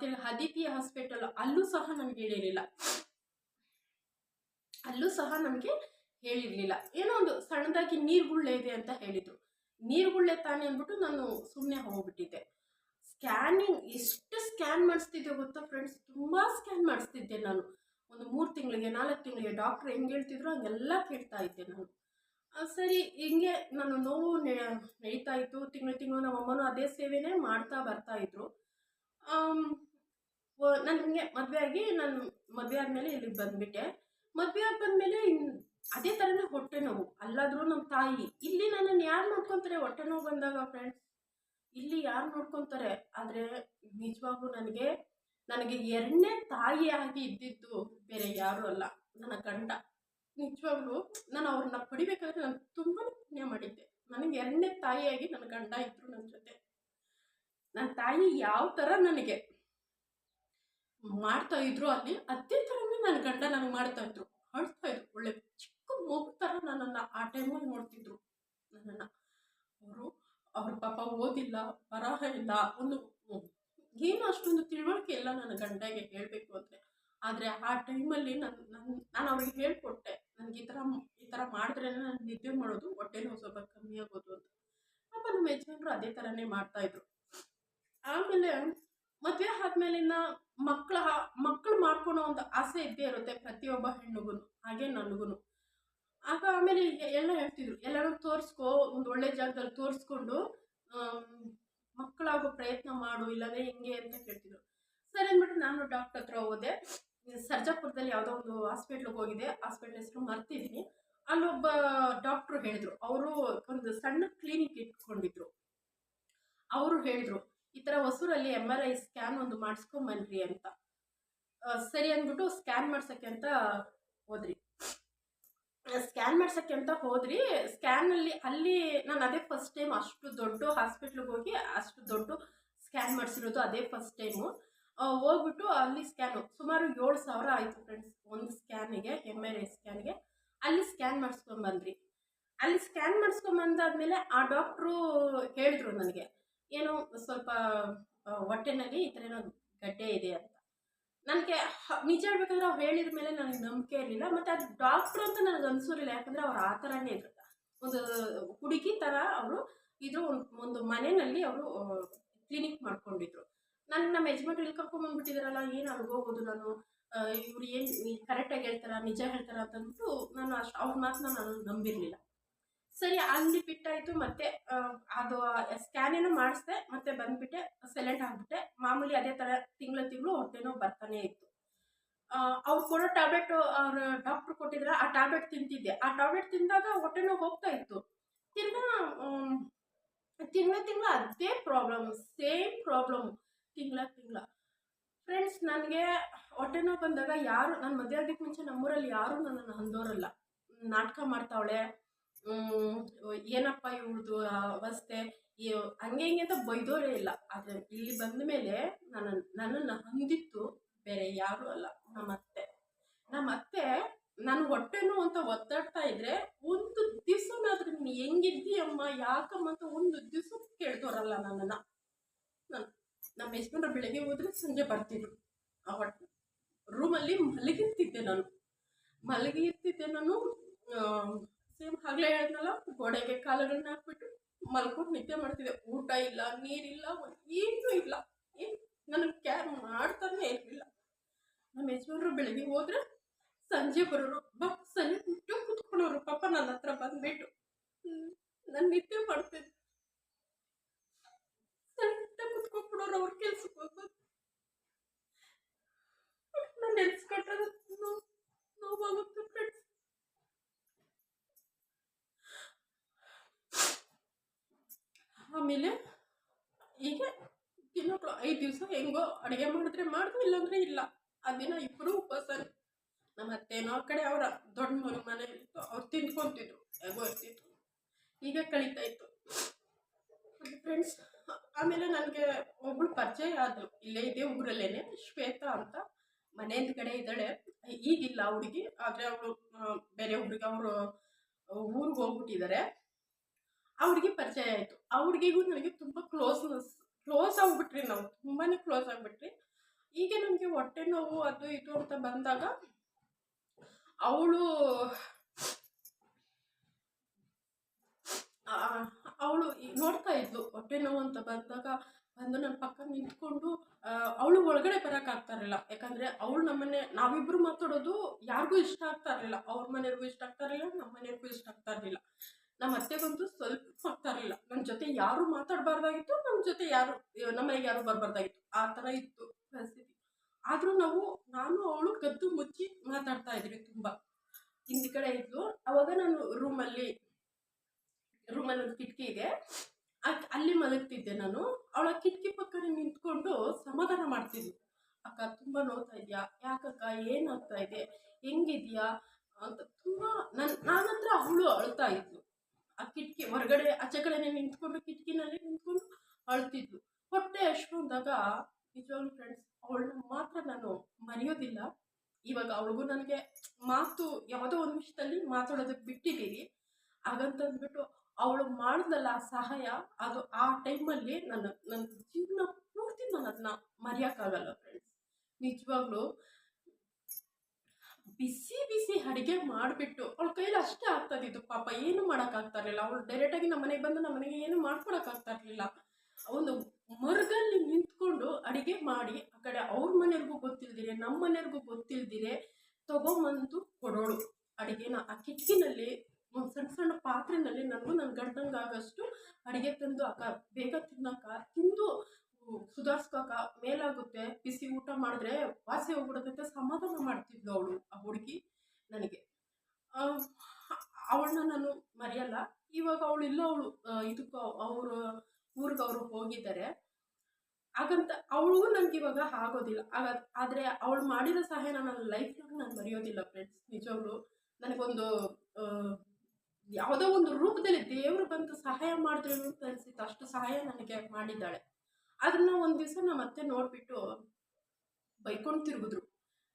ತಿರ್ಗಿ ಅದಿತಿ ಹಾಸ್ಪಿಟಲ್, ಅಲ್ಲೂ ಸಹ ನನಗೆ ಹೇಳಿರಲಿಲ್ಲ. ಏನೋ ಒಂದು ಸಣ್ಣದಾಗಿ ನೀರುಗುಳ್ಳೆ ಇದೆ ಅಂತ ಹೇಳಿದರು. ನೀರುಗುಳ್ಳೆ ತಾನೇ ಅಂದ್ಬಿಟ್ಟು ನಾನು ಸುಮ್ಮನೆ ಹೋಗ್ಬಿಟ್ಟಿದ್ದೆ. ಸ್ಕ್ಯಾನಿಂಗ್ ಎಷ್ಟು ಸ್ಕ್ಯಾನ್ ಮಾಡಿಸ್ತಿದ್ದೆ ಗೊತ್ತಾ ಫ್ರೆಂಡ್ಸ್, ತುಂಬ ಸ್ಕ್ಯಾನ್ ಮಾಡಿಸ್ತಿದ್ದೆ ನಾನು. ಒಂದು 3 ತಿಂಗಳಿಗೆ 4 ತಿಂಗಳಿಗೆ ಡಾಕ್ಟ್ರ್ ಹೆಂಗೆ ಹೇಳ್ತಿದ್ರು ಹಂಗೆಲ್ಲ ಕೇಳ್ತಾ ಇದ್ದೆ ನಾನು. ಸರಿ, ಹಿಂಗೆ ನಾನು ನೋವು ನಡೀತಾ ಇತ್ತು. ತಿಂಗಳು ನಮ್ಮಮ್ಮನೂ ಅದೇ ಸೇವೆನೇ ಮಾಡ್ತಾ ಬರ್ತಾಯಿದ್ರು. ನಾನು ಹಿಂಗೆ ಮದುವೆ ಆದಮೇಲೆ ಇಲ್ಲಿಗೆ ಬಂದುಬಿಟ್ಟೆ. ಮದುವೆ ಆಗಿ ಬಂದಮೇಲೆ ಅದೇ ಥರನೇ ಹೊಟ್ಟೆ ನೋವು. ಅಲ್ಲಾದರೂ ನಮ್ಮ ತಾಯಿ, ಇಲ್ಲಿ ನನ್ನನ್ನು ಯಾರು ನೋಡ್ಕೊತಾರೆ ಹೊಟ್ಟೆ ನೋವು ಬಂದಾಗ ಫ್ರೆಂಡ್ಸ್? ಇಲ್ಲಿ ಯಾರು ನೋಡ್ಕೊತಾರೆ? ಆದರೆ ನಿಜವಾಗ್ಲೂ ನನಗೆ 2ನೇ ತಾಯಿಯಾಗಿ ಇದ್ದಿದ್ದು ಬೇರೆ ಯಾರೂ ಅಲ್ಲ, ನನ್ನ ಗಂಡ. ನಿಜವಾಗ್ಲೂ ನಾನು ಅವ್ರನ್ನ ಪಡಿಬೇಕಾದ್ರೆ ನಾನು ತುಂಬಾ ಪುಣ್ಯ ಮಾಡಿದ್ದೆ. ನನಗೆ 2ನೇ ತಾಯಿಯಾಗಿ ನನ್ನ ಗಂಡ ಇದ್ದರು ನನ್ನ ಜೊತೆ. ನನ್ನ ತಾಯಿ ಯಾವ ಥರ ನನಗೆ ಮಾಡ್ತಾ ಇದ್ರು ಅಲ್ಲಿ, ಅದೇ ಥರನೇ ನನ್ನ ಗಂಡ ನನಗೆ ಮಾಡ್ತಾಯಿದ್ರು. ಅಳ್ತಾಯಿದ್ರು, ಒಳ್ಳೆ ಚಿಕ್ಕ ಮಗು ಥರ ನನ್ನನ್ನು ಆ ಟೈಮಲ್ಲಿ ನೋಡ್ತಿದ್ರು ನನ್ನನ್ನು. ಅವ್ರ ಪಾಪ ಓದಿಲ್ಲ, ಬರಹ ಇಲ್ಲ, ಏನು ಅಷ್ಟೊಂದು ತಿಳುವಳಿಕೆ ಇಲ್ಲ ನನ್ನ ಗಂಡಗೆ ಹೇಳಬೇಕು ಅಂದರೆ. ಆದರೆ ಆ ಟೈಮಲ್ಲಿ ನಾನು ಅವ್ರಿಗೆ ಹೇಳ್ಕೊಟ್ಟೆ, ನನಗೆ ಈ ಥರ ಮಾಡಿದ್ರೇ ನಾನು ನಿದ್ದೆ ಮಾಡೋದು, ಹೊಟ್ಟೆ ನೋವು ಸ್ವಲ್ಪ ಕಮ್ಮಿ ಆಗೋದು ಅಂತ. ಪಾಪ ನಮ್ಮ ಯಜಮಾನ್ರು ಅದೇ ಥರನೇ ಮಾಡ್ತಾಯಿದ್ರು. ಆಮೇಲೆ ಮದುವೆ ಆದಮೇಲಿಂದ ಮಕ್ಕಳ ಮಕ್ಕಳು ಮಾಡ್ಕೊಳೋ ಒಂದು ಆಸೆ ಇದ್ದೇ ಇರುತ್ತೆ ಪ್ರತಿಯೊಬ್ಬ ಹೆಣ್ಣಿಗೂ, ಹಾಗೆ ನನಗೂ. ಆಗ ಆಮೇಲೆ ಎಲ್ಲ ಹೇಳ್ತಿದ್ರು, ಎಲ್ಲರೂ ತೋರಿಸ್ಕೊ, ಒಂದು ಒಳ್ಳೆ ಜಾಗದಲ್ಲಿ ತೋರಿಸ್ಕೊಂಡು ಮಕ್ಕಳಾಗೋ ಪ್ರಯತ್ನ ಮಾಡು, ಇಲ್ಲಾಂದ್ರೆ ಹೆಂಗೆ ಅಂತ ಕೇಳ್ತಿದ್ರು. ಸರಿ ಅಂದ್ಬಿಟ್ಟು ನಾನು ಡಾಕ್ಟರ್ ಹತ್ರ ಹೋದೆ. ಸರ್ಜಾಪುರದಲ್ಲಿ ಯಾವುದೋ ಒಂದು ಹಾಸ್ಪಿಟ್ಲಿಗೆ ಹೋಗಿದೆ, ಹಾಸ್ಪಿಟ್ಲ್ ಹೆಸರು ಮರ್ತಿದ್ದೀನಿ. ಅಲ್ಲೊಬ್ಬ ಡಾಕ್ಟ್ರು ಹೇಳಿದ್ರು, ಅವರು ಒಂದು ಸಣ್ಣ ಕ್ಲಿನಿಕ್ ಇಟ್ಕೊಂಡಿದ್ರು. ಅವರು ಹೇಳಿದ್ರು, ಈ ಥರ ಹೊಸೂರಲ್ಲಿ MRI ಸ್ಕ್ಯಾನ್ ಒಂದು ಮಾಡಿಸ್ಕೊಂಬನ್ರಿ ಅಂತ. ಸರಿ ಅಂದ್ಬಿಟ್ಟು ಸ್ಕ್ಯಾನ್ ಮಾಡ್ಸೋಕ್ಕೆ ಅಂತ ಹೋದ್ರಿ. ಸ್ಕ್ಯಾನ್ ಮಾಡ್ಸೋಕ್ಕೆ ಅಂತ ಹೋದ್ರಿ. ಸ್ಕ್ಯಾನಲ್ಲಿ ಅಲ್ಲಿ ನಾನು ಅದೇ ಫಸ್ಟ್ ಟೈಮ್ ಅಷ್ಟು ದೊಡ್ಡ ಹಾಸ್ಪಿಟ್ಲಿಗೆ ಹೋಗಿ ಅಷ್ಟು ದೊಡ್ಡ ಸ್ಕ್ಯಾನ್ ಮಾಡಿಸಿರೋದು ಅದೇ ಫಸ್ಟ್ ಟೈಮು. ಹೋಗ್ಬಿಟ್ಟು ಅಲ್ಲಿ ಸ್ಕ್ಯಾನು ಸುಮಾರು 7,000 ಆಯಿತು ಫ್ರೆಂಡ್ಸ್, ಒಂದು ಸ್ಕ್ಯಾನಿಗೆ, MRI ಸ್ಕ್ಯಾನ್ಗೆ. ಅಲ್ಲಿ ಸ್ಕ್ಯಾನ್ ಮಾಡಿಸ್ಕೊಂಬಂದ್ರಿ. ಅಲ್ಲಿ ಸ್ಕ್ಯಾನ್ ಮಾಡಿಸ್ಕೊಂಬಂದಾದ್ಮೇಲೆ ಆ ಡಾಕ್ಟ್ರು ಹೇಳಿದ್ರು ನನಗೆ, ಏನು ಸ್ವಲ್ಪ ಹೊಟ್ಟೆನಲ್ಲಿ ಈ ಥರ ಏನೋ ಗಡ್ಡೆ ಇದೆ ಅಂತ. ನನಗೆ ನಿಜ ಹೇಳ್ಬೇಕಂದ್ರೆ ಅವ್ರು ಹೇಳಿದ ಮೇಲೆ ನನಗೆ ನಂಬಿಕೆ ಇರಲಿಲ್ಲ. ಮತ್ತು ಅದು ಡಾಕ್ಟ್ರು ಅಂತ ನನಗೆ ಅನಿಸೋರಿಲ್ಲ, ಯಾಕಂದರೆ ಅವ್ರು ಆ ಥರನೇ ಇದ್ರು. ಒಂದು ಹುಡುಗಿ ಥರ ಅವರು ಇದು ಒಂದು ಮನೆಯಲ್ಲಿ ಅವರು ಕ್ಲಿನಿಕ್ ಮಾಡ್ಕೊಂಡಿದ್ರು. ನನಗೆ ನಮ್ಮ ಯಜಮಾನ್ರು ಇಲ್ಲಿ ಕರ್ಕೊಂಬಂದ್ಬಿಟ್ಟಿದ್ದಾರಲ್ಲ, ಏನು ಅಲ್ಗೋಗೋದು ನಾನು, ಇವ್ರು ಏನು ಕರೆಕ್ಟಾಗಿ ಹೇಳ್ತಾರಾ, ನಿಜ ಹೇಳ್ತಾರಾ ಅಂತಂದ್ಬಿಟ್ಟು ನಾನು ಅವ್ರ ಮಾತನ್ನ ನಾನು ನಂಬಿರಲಿಲ್ಲ. ಸರಿ, ಅಲ್ಲಿ ಬಿಟ್ಟಾಯಿತು. ಮತ್ತೆ ಅದು ಸ್ಕ್ಯಾನೇನೋ ಮಾಡಿಸ್ದೆ, ಮತ್ತೆ ಬಂದುಬಿಟ್ಟೆ, ಸೈಲೆಂಟ್ ಆಗಿಬಿಟ್ಟೆ. ಮಾಮೂಲಿ ಅದೇ ಥರ ತಿಂಗಳು ಹೊಟ್ಟೆನೋ ಬರ್ತಾನೆ ಇತ್ತು. ಅವ್ರು ಕೊಡೋ ಟ್ಯಾಬ್ಲೆಟ್, ಅವ್ರ ಡಾಕ್ಟ್ರು ಕೊಟ್ಟಿದ್ರೆ ಆ ಟ್ಯಾಬ್ಲೆಟ್ ತಿಂತಿದ್ದೆ. ಆ ಟ್ಯಾಬ್ಲೆಟ್ ತಿಂದಾಗ ಹೊಟ್ಟೆನೋ ಹೋಗ್ತಾ ಇತ್ತು. ತಿರ್ಗಾ ತಿಂಗಳ ಅದೇ ಪ್ರಾಬ್ಲಮ್, ಸೇಮ್ ಪ್ರಾಬ್ಲಮ್, ತಿಂಗಳ. ಫ್ರೆಂಡ್ಸ್, ನನಗೆ ಹೊಟ್ಟೆ ನೋವು ಬಂದಾಗ ಯಾರು, ನನ್ನ ಮದುವೆ ಆಗೋದಕ್ಕೆ ಮುಂಚೆ ನಮ್ಮೂರಲ್ಲಿ ಯಾರೂ ನನ್ನನ್ನು ಅಂದೋರಲ್ಲ. ನಾಟಕ ಮಾಡ್ತಾವಳೆ, ಏನಪ್ಪ ಇವ್ರದ್ದು ಅವಸ್ಥೆ, ಹಂಗೆ ಹಿಂಗೆ ಅಂತ ಬೈದೋರೇ ಇಲ್ಲ. ಆದರೆ ಇಲ್ಲಿ ಬಂದ ಮೇಲೆ ನನ್ನನ್ನು ಅಂದಿತ್ತು ಬೇರೆ ಯಾರೂ ಅಲ್ಲ, ನಮ್ಮ ಅತ್ತೆ ನಾನು ಹೊಟ್ಟೆ ನೋವು ಅಂತ ಒದ್ದಾಡ್ತಾ ಇದ್ರೆ ಒಂದು ದಿವಸನಾದ್ರೂ ನೀನು ಹೆಂಗಿದ್ದೀಯಮ್ಮ, ಯಾಕಮ್ಮ ಅಂತ ಒಂದು ದಿವಸ ಕೇಳ್ದೋರಲ್ಲ ನನ್ನನ್ನು. ನಮ್ಮ ಯಜಮಾನ್ರು ಬೆಳಗ್ಗೆ ಹೋದ್ರೆ ಸಂಜೆ ಬರ್ತಿದ್ರು. ಆ ರೂಮಲ್ಲಿ ಮಲಗಿರ್ತಿದ್ದೆ ನಾನು. ಸೇಮ್ ಆಗಲೇ ಹೇಳಿದ್ನಲ್ಲ, ಗೋಡೆಗೆ ಕಾಲುಗಳನ್ನ ಹಾಕ್ಬಿಟ್ಟು ಮಲ್ಕೊಂಡು ನಿದ್ದೆ ಮಾಡ್ತಿದ್ದೆ. ಊಟ ಇಲ್ಲ, ನೀರಿಲ್ಲ, ಏನೂ ಇಲ್ಲ, ನನಗೆ ಕ್ಯಾರ್ ಮಾಡ್ತಾನೆ ಇರಲಿಲ್ಲ. ನಮ್ಮ ಯಜಮಾನ್ರು ಬೆಳಗ್ಗೆ ಹೋದ್ರೆ ಸಂಜೆ ಬರೋರು, ಸಂಜೆ ಕುತ್ಕೊಳ್ಳೋರು ಪಾಪ ನನ್ನ ಹತ್ರ ಬಂದ್ಬಿಟ್ಟು. ನಾನು ನಿದ್ದೆ ಮಾಡ್ತಿದ್ದೆ, ಕುತ್ಕೊಂಡ್ಬಿಡೋರು ಅವ್ರ ಕೆಲ್ಸಕ್ಕೆ ಹೋಗ್ಬೋದು. ನಾನು ನೆನೆಸ್ಕೊಂಡ್ರೆ ನೋವಾಗುತ್ತೆ ಫ್ರೆಂಡ್ಸ್. ಆಮೇಲೆ ಈಗ ದಿನಗಳು 5 ದಿವಸ ಹೆಂಗೋ ಅಡುಗೆ ಮಾಡಿದ್ರೆ ಮಾಡಿದ್ವಿ, ಇಲ್ಲಾಂದ್ರೆ ಇಲ್ಲ. ಆ ದಿನ ಇಬ್ಬರು ಉಪವಾಸ. ನಮ್ಮ ಅತ್ತೇನೋ ಆ ಕಡೆ ಅವರ ದೊಡ್ಡ ಮನೆ ಇತ್ತು, ಅವ್ರು ತಿಂದ್ಕೊಂತಿದ್ರು, ಹೇಗೋ ಇರ್ತಿತ್ತು. ಈಗ ಕಳೀತಾ ಇತ್ತು ಫ್ರೆಂಡ್ಸ್. ಆಮೇಲೆ ನನಗೆ ಒಬ್ಳು ಪರಿಚಯ ಆದರು, ಇಲ್ಲೇ ಇದೆ ಊರಲ್ಲೇನೆ, ಶ್ವೇತಾ ಅಂತ. ಮನೆಯಿಂದ ಕಡೆ ಇದ್ದಾಳೆ, ಈಗಿಲ್ಲ ಹುಡುಗಿ, ಆದರೆ ಅವಳು ಬೇರೆ ಹುಡುಗಿ, ಅವರು ಊರಿಗೆ ಹೋಗ್ಬಿಟ್ಟಿದ್ದಾರೆ. ಆ ಹುಡುಗಿ ಪರಿಚಯ ಆಯಿತು. ಆ ಹುಡುಗಿಗೂ ನನಗೆ ತುಂಬ ಕ್ಲೋಸ್ ಆಗಿಬಿಟ್ರಿ, ನಾವು ತುಂಬಾ ಕ್ಲೋಸ್ ಆಗಿಬಿಟ್ರಿ. ಈಗ ನನಗೆ ಹೊಟ್ಟೆ ನೋವು ಅದು ಇದು ಅಂತ ಬಂದಾಗ ಅವಳು ನೋಡ್ತಾ ಇದ್ಲು. ಹೊಟ್ಟೆ ನೋವು ಅಂತ ಬಂದಾಗ ಬಂದು ನನ್ನ ಪಕ್ಕ ನಿಂತ್ಕೊಂಡು, ಅವಳು ಒಳಗಡೆ ಬರೋಕ್ಕಾಗ್ತಾ ಇರಲಿಲ್ಲ. ಯಾಕಂದರೆ ಅವಳು ನಮ್ಮನೆ, ನಾವಿಬ್ಬರು ಮಾತಾಡೋದು ಯಾರಿಗೂ ಇಷ್ಟ ಆಗ್ತಾ ಇರಲಿಲ್ಲ. ಅವ್ರ ಮನೆಯವ್ರಿಗೂ ಇಷ್ಟ ಆಗ್ತಾ ಇರಲಿಲ್ಲ, ನಮ್ಮ ಮನೆಯವ್ರಿಗೂ ಇಷ್ಟ ಆಗ್ತಾ ಇರಲಿಲ್ಲ. ನಮ್ಮ ಅತ್ತೆಗಂತೂ ಸ್ವಲ್ಪ ಆಗ್ತಾ ಇರಲಿಲ್ಲ. ನನ್ನ ಜೊತೆ ಯಾರು ಮಾತಾಡಬಾರ್ದಾಗಿತ್ತು, ನಮ್ಮ ಮನೆಗೆ ಯಾರು ಬರಬಾರ್ದಾಗಿತ್ತು, ಆ ಥರ ಇತ್ತು ಪರಿಸ್ಥಿತಿ. ಆದರೂ ನಾನು ಅವಳು ಕದ್ದು ಮುಚ್ಚಿ ಮಾತಾಡ್ತಾ ಇದ್ರಿ ತುಂಬ. ಹಿಂದಿ ಕಡೆ ಇದ್ಲು. ಅವಾಗ ನಾನು ರೂಮಲ್ಲಿ ಒಂದು ಕಿಟಕಿ ಇದೆ, ಅಲ್ಲಿ ಮಲಗ್ತಿದ್ದೆ ನಾನು. ಅವಳ ಕಿಟಕಿ ಪಕ್ಕನೇ ನಿಂತ್ಕೊಂಡು ಸಮಾಧಾನ ಮಾಡ್ತಿದ್ಲು. ಅಕ್ಕ ತುಂಬ ನೋಡ್ತಾ ಇದೆಯಾ, ಯಾಕಕ್ಕ, ಏನಾಗ್ತಾ ಇದೆ, ಹೆಂಗಿದ್ಯಾ ಅಂತ ತುಂಬ ನಾನಂದ್ರೆ ಅವಳು ಅಳ್ತಾ ಇದ್ಲು. ಆ ಕಿಟಕಿ ಹೊರಗಡೆ ಆಚೆ ಕಡೆನೇ ನಿಂತ್ಕೊಂಡು, ಕಿಟಕಿನಲ್ಲಿ ನಿಂತ್ಕೊಂಡು ಅಳ್ತಿದ್ಲು. ಹೊಟ್ಟೆ ಅಂದಾಗ ನಿಜವಾಗ್ಲೂ ಫ್ರೆಂಡ್ಸ್, ಅವಳನ್ನ ಮಾತ್ರ ನಾನು ಮರೆಯೋದಿಲ್ಲ. ಇವಾಗ ಅವಳಿಗೂ ನನಗೆ ಮಾತು ಯಾವುದೋ ಒಂದು ವಿಷಯದಲ್ಲಿ ಮಾತಾಡೋದಕ್ಕೆ ಬಿಟ್ಟಿದ್ದೀರಿ. ಹಾಗಂತಂದ್ಬಿಟ್ಟು ಅವಳು ಮಾಡಿದ್ಲಲ್ಲ ಸಹಾಯ, ಅದು ಆ ಟೈಮಲ್ಲಿ ನನ್ನ ಜೀವನ ಪೂರ್ತಿ ನಾನು ಅದನ್ನ ಮರೆಯೋಕ್ಕಾಗಲ್ಲ ಫ್ರೆಂಡ್ಸ್. ನಿಜವಾಗ್ಲೂ ಬಿಸಿ ಅಡುಗೆ ಮಾಡಿಬಿಟ್ಟು ಅವಳ ಕೈಲಿ ಅಷ್ಟೇ ಆಗ್ತಾಯಿದ್ದು. ಪಾಪ ಏನು ಮಾಡೋಕ್ಕಾಗ್ತಾ ಇರಲಿಲ್ಲ. ಅವಳು ಡೈರೆಕ್ಟಾಗಿ ನಮ್ಮ ಮನೆಗೆ ಬಂದು ನಮ್ಮ ಮನೆಗೆ ಏನು ಮಾಡ್ಕೊಡೋಕ್ಕಾಗ್ತಾ ಇರಲಿಲ್ಲ. ಒಂದು ಮರದಲ್ಲಿ ನಿಂತ್ಕೊಂಡು ಇಟ್ಕೊಂಡು ಅಡುಗೆ ಮಾಡಿ ಆ ಕಡೆ ಅವ್ರ ಮನೆಯವ್ರಿಗೂ ಗೊತ್ತಿಲ್ದಿರೆ ನಮ್ಮ ಮನೆಯವ್ರಿಗೂ ಗೊತ್ತಿಲ್ದಿರೆ ತೊಗೊಂಬಂದು ಕೊಡೋಳು ಅಡುಗೆನ. ಆ ಕಿಟಕಿನಲ್ಲಿ ಒಂದು ಸಣ್ಣ ಸಣ್ಣ ಪಾತ್ರೆನಲ್ಲಿ ನನಗೂ ನನ್ನ ಗಂಡಂಗಾಗಷ್ಟು ಅಡುಗೆ ತಂದು ಅಕ್ಕ ಬೇಗ ತಿನ್ನಕ್ಕ ತಿಂದು ಸುಧಾರಿಸ್ಕೊಕ ಮೇಲಾಗುತ್ತೆ, ಬಿಸಿ ಊಟ ಮಾಡಿದ್ರೆ ವಾಸಿ ಹೋಗ್ಬಿಡುತ್ತೆ ಸಮಾಧಾನ ಮಾಡ್ತಿದ್ಲು ಅವಳು ಆ ಹುಡುಗಿ ನನಗೆ. ಅವಳನ್ನ ನಾನು ಮರೆಯಲ್ಲ. ಇವಾಗ ಅವಳು ಇಲ್ಲ, ಅವಳು ಇದಕ್ಕೆ ಅವ್ರ ಊರಿಗೆ ಅವರು ಹೋಗಿದ್ದಾರೆ. ಹಾಗಂತ ಅವಳಿಗೂ ನನಗೆ ಇವಾಗ ಆಗೋದಿಲ್ಲ. ಆದರೆ ಅವಳು ಮಾಡಿರೋ ಸಹಾಯ ನನ್ನ ಲೈಫ್ನಾಗ ನಾನು ಮರೆಯೋದಿಲ್ಲ ಫ್ರೆಂಡ್ಸ್. ನಿಜವಾಗ್ಲು ನನಗೊಂದು ಯಾವುದೋ ಒಂದು ರೂಪದಲ್ಲಿ ದೇವರು ಬಂದು ಸಹಾಯ ಮಾಡಿದ್ರು ಅಂತ ಅನಿಸಿತ್ತು. ಅಷ್ಟು ಸಹಾಯ ನನಗೆ ಮಾಡಿದ್ದಾಳೆ. ಅದನ್ನ ಒಂದು ದಿವಸ ನಮ್ಮ ಅತ್ತೆ ನೋಡಿಬಿಟ್ಟು ಬೈಕೊಂಡು ತಿರುಗಿದ್ರು.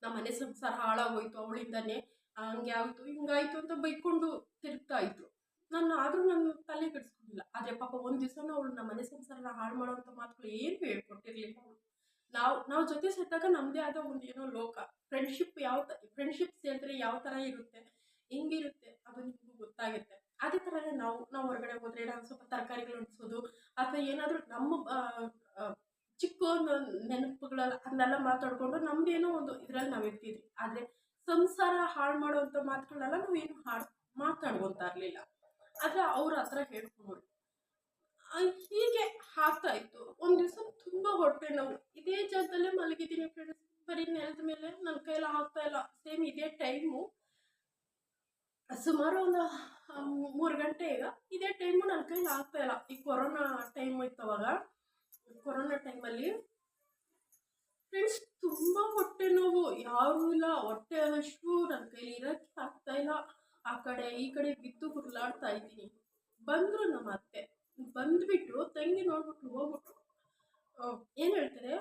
ನಮ್ಮ ಮನೆ ಸಂಸಾರ ಹಾಳಾಗೋಯ್ತು ಅವಳಿಂದಾನೆ, ಹಂಗೆ ಆಯಿತು ಹಿಂಗಾಯಿತು ಅಂತ ಬೈಕೊಂಡು ತಿರುಗ್ತಾ ಇದ್ರು. ಆದರೂ ನಾನು ತಲೆ ಕೆಡಿಸ್ಕೊಂಡಿಲ್ಲ. ಆದರೆ ಪಾಪ ಒಂದು ದಿವಸನೂ ಅವಳು ನಮ್ಮ ಮನೆ ಸಂಸಾರನ ಹಾಳು ಮಾಡೋವಂಥ ಮಾತುಗಳು ಏನು ಹೇಳ್ಕೊಟ್ಟಿರಲಿಲ್ಲ ಅವಳು. ನಾವು ಜೊತೆ ಸೇರಿದಾಗ ನಮ್ಮದೇ ಆದ ಒಂದು ಏನೋ ಲೋಕ. ಫ್ರೆಂಡ್ಶಿಪ್ ಸೇರಿದ್ರೆ ಯಾವ ಥರ ಇರುತ್ತೆ, ಹೆಂಗಿರುತ್ತೆ ಅದು ನಿಮಗೂ ಗೊತ್ತಾಗುತ್ತೆ. ಅದೇ ಥರನೇ ನಾವು ಹೊರಗಡೆ ಹೋದರೆ ನಾನು ಸ್ವಲ್ಪ ತರಕಾರಿಗಳು ಅನಿಸೋದು ಅಥವಾ ಏನಾದರೂ ನಮ್ಮ ಚಿಕ್ಕ ನೆನಪುಗಳೆಲ್ಲ ಅದನ್ನೆಲ್ಲ ಮಾತಾಡಿಕೊಂಡು ನಮ್ಮದೇನೋ ಒಂದು ಇದರಲ್ಲಿ ನಾವು ಇರ್ತಿದ್ವಿ. ಆದರೆ ಸಂಸಾರ ಹಾಳು ಮಾಡುವಂಥ ಮಾತುಗಳನ್ನೆಲ್ಲ ನಾವೇನು ಮಾತಾಡ್ಕೊತಾ ಇರಲಿಲ್ಲ. ಆದರೆ ಅವ್ರು ಆ ಥರ ಹೇಳ್ಕೊಂಡ್ರು. ಹೀಗೆ ಆಗ್ತಾ ಇತ್ತು. ಒಂದು ದಿವಸ ತುಂಬ ಹೊಟ್ಟೆ ನೋವು, ಇದೇ ಜಾಗದಲ್ಲೇ ಮಲಗಿದ್ದೀನಿ ಫ್ರೆಂಡ್ಸ್, ಬರೀ ನೆಲದ ಮೇಲೆ. ನನ್ನ ಕೈಯಲ್ಲಿ ಆಗ್ತಾ ಇಲ್ಲ. ಸೇಮ್ ಇದೇ ಟೈಮು, ಸುಮಾರು ಒಂದು 3 ಗಂಟೆ ಈಗ. ಇದೇ ಟೈಮು ನನ್ನ ಕೈಲಿ ಆಗ್ತಾ ಇಲ್ಲ. ಈ ಕೊರೋನಾ ಟೈಮ್ ಇತ್ತು ಅವಾಗ. ಕೊರೋನಾ ಟೈಮಲ್ಲಿ ಫ್ರೆಂಡ್ಸ್ ತುಂಬ ಹೊಟ್ಟೆ ನೋವು, ಯಾರೂ ಇಲ್ಲ, ಹೊಟ್ಟೆ ಅಷ್ಟು ನನ್ನ ಕೈಲಿ ಇರೋಕ್ಕೆ ಆಗ್ತಾ ಇಲ್ಲ. ಆ ಕಡೆ ಈ ಕಡೆ ಬಿದ್ದು ಹುರ್ಲಾಡ್ತಾ ಇದ್ದೀನಿ. ಬಂದರು ನಮ್ಮ ಅತ್ತೆ, ಬಂದುಬಿಟ್ಟು ತಂಗಿ ನೋಡ್ಬಿಟ್ಟು ಹೋಗ್ಬಿಟ್ಟು ಏನು ಹೇಳ್ತಾರೆ,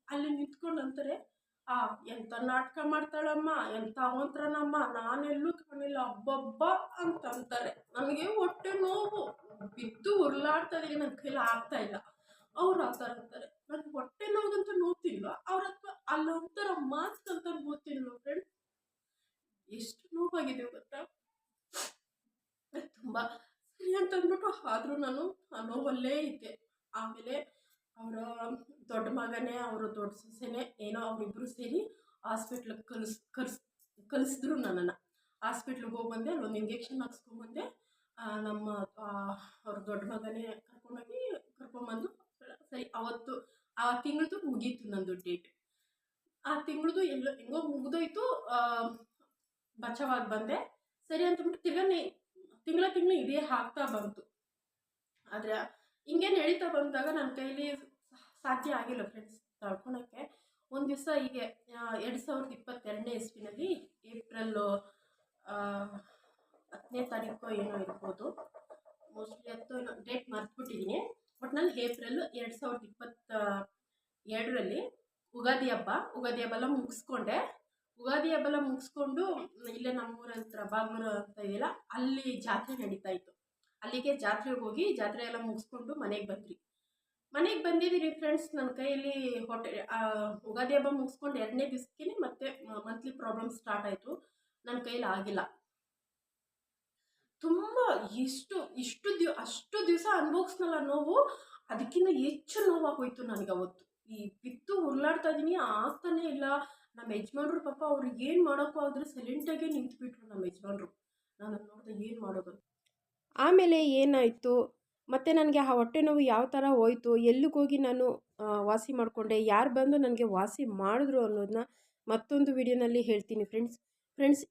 ಅಲ್ಲಿ ನಿಂತ್ಕೊಂಡು ಅಂತಾರೆ, ಎಂಥ ನಾಟಕ ಮಾಡ್ತಾಳಮ್ಮ, ಎಂಥ ಅವಂತ್ರನಮ್ಮ, ನಾನೆಲ್ಲೂ ಕಾಣಿಲ್ಲ ಹಬ್ಬಬ್ಬ ಅಂತಂತಾರೆ. ನನಗೆ ಹೊಟ್ಟೆ ನೋವು, ಬಿದ್ದು ಉರುಳಾಡ್ತಾ ಇದ್ದೀನಿ, ನನ್ನ ಕೈಲಿ ಆಗ್ತಾ ಇಲ್ಲ. ಅವ್ರು ಆ ಥರ ಅಂತಾರೆ. ನನಗೆ ಹೊಟ್ಟೆ ನೋವುದಂತ ನೋಡ್ತಿಲ್ವ, ಅವ್ರ ಹತ್ರ ಅಲ್ಲೊಂಥರ ಮಾಸ್ಕ್ ಅಂತ ನೋಡ್ತಿಲ್ವ ಫ್ರೆಂಡ್. ಎಷ್ಟು ನೋವಾಗಿದೆ ಗೊತ್ತಾ, ತುಂಬ ಸರಿ ಅಂತ ಅಂದ್ಬಿಟ್ಟು. ಆದರೂ ನಾನು ಆ ನೋವಲ್ಲೇ ಇದ್ದೆ. ಆಮೇಲೆ ಅವರ ದೊಡ್ಡ ಮಗನೇ ಅವರು ದೊಡ್ಡ ಸೊಸೆನೇ ಏನೋ ಅವರಿಬ್ಬರು ಸೇರಿ ಹಾಸ್ಪಿಟ್ಲಿಗೆ ಕಳಿಸಿದ್ರು ನನ್ನನ್ನು. ಹಾಸ್ಪಿಟ್ಲಿಗೆ ಹೋಗಿ ಬಂದೆ, ಅಲ್ಲೊಂದು ಇಂಜೆಕ್ಷನ್ ಹಾಕ್ಸ್ಕೊಂಡ್ಬಂದೆ. ನಮ್ಮ ಅವ್ರ ದೊಡ್ಡ ಮಗನೇ ಕರ್ಕೊಂಬಂದು ಸರಿ ಅವತ್ತು ಆ ತಿಂಗಳದು ಮುಗೀತು ನಂದು ಡೇಟ್. ಆ ತಿಂಗಳದು ಹೆಂಗೋ ಮುಗಿದೋಯ್ತು, ಬಚಾವಾಗಿ ಬಂದೆ. ಸರಿ ಅಂತಬಿಟ್ಟು ತಿಂಗಳು ಇದೇ ಆಗ್ತಾ ಬಂತು. ಆದರೆ ಹಿಂಗೆ ನಡೀತಾ ಬಂದಾಗ ನನ್ನ ಕೈಲಿ ಸಾಧ್ಯ ಆಗಿಲ್ಲ ಫ್ರೆಂಡ್ಸ್ ತಡ್ಕೊಳಕ್ಕೆ. ಒಂದು ದಿವಸ ಹೀಗೆ 2022ನೇ ಇಸ್ವಿನಲ್ಲಿ ಏಪ್ರಿಲ್ 10ನೇ ತಾರೀಕು ಏನೋ ಇರ್ಬೋದು, ಮೋಸ್ಟ್ಲಿ ಡೇಟ್ ಮರ್ತ್ಬಿಟ್ಟಿದ್ದೀನಿ. ಒಟ್ಟಿನಲ್ಲಿ ಏಪ್ರಿಲ್ 2022ರಲ್ಲಿ ಉಗಾದಿ ಹಬ್ಬ ಎಲ್ಲ ಮುಗಿಸ್ಕೊಂಡೆ. ಉಗಾದಿ ಹಬ್ಬ ಎಲ್ಲ ಮುಗಿಸ್ಕೊಂಡು ಇಲ್ಲೇ ನಮ್ಮೂರ ಹತ್ರ ಬಾಗ್ಲೂರು ಅಂತ ಇದೆಯಲ್ಲ, ಅಲ್ಲಿ ಜಾತ್ರೆ ನಡೀತಾ ಇತ್ತು. ಅಲ್ಲಿಗೆ ಜಾತ್ರೆಗೆ ಹೋಗಿ ಜಾತ್ರೆ ಎಲ್ಲ ಮುಗಿಸ್ಕೊಂಡು ಮನೆಗೆ ಬಂದಿದ್ದೀರಿ ಫ್ರೆಂಡ್ಸ್. ನನ್ನ ಕೈಯಲ್ಲಿ ಉಗಾದಿ ಹಬ್ಬ ಮುಗಿಸ್ಕೊಂಡು 2ನೇ ದಿವಸಕ್ಕೆ ಮತ್ತೆ ಮಂತ್ಲಿ ಪ್ರಾಬ್ಲಮ್ ಸ್ಟಾರ್ಟ್ ಆಯಿತು. ನನ್ನ ಕೈಯಲ್ಲಿ ಆಗಿಲ್ಲ. ತುಂಬ ಅಷ್ಟು ದಿವಸ ಅನುಭವಿಸ್ನಲ್ಲ ನೋವು, ಅದಕ್ಕಿಂತ ಹೆಚ್ಚು ನೋವಾಗೋಯ್ತು ನನಗೆ ಅವತ್ತು. ಈ ಬಿತ್ತು ಉರುಳಾಡ್ತಾ ಇದ್ದೀನಿ, ಆಗ್ತಾನೆ ಇಲ್ಲ. ನಮ್ಮ ಯಜಮಾನ್ರು ಪಾಪ ಅವ್ರಿಗೆ ಏನು ಮಾಡೋಕ್ಕೂ ಆದರೆ ಸೈಲೆಂಟಾಗೇ ನಿಂತುಬಿಟ್ರು ನಮ್ಮ ಯಜಮಾನ್ರು. ನಾನು ನೋಡಿದೆ ಏನು ಮಾಡೋದು. ಆಮೇಲೆ ಏನಾಯಿತು, ಮತ್ತು ನನಗೆ ಆ ಹೊಟ್ಟೆ ನೋವು ಯಾವ ಥರ ಹೋಯಿತು, ಎಲ್ಲಿಗೋಗಿ ನಾನು ವಾಸಿ ಮಾಡಿಕೊಂಡೆ, ಯಾರು ಬಂದು ನನಗೆ ವಾಸಿ ಮಾಡಿದ್ರು ಅನ್ನೋದನ್ನ ಮತ್ತೊಂದು ವಿಡಿಯೋನಲ್ಲಿ ಹೇಳ್ತೀನಿ ಫ್ರೆಂಡ್ಸ್.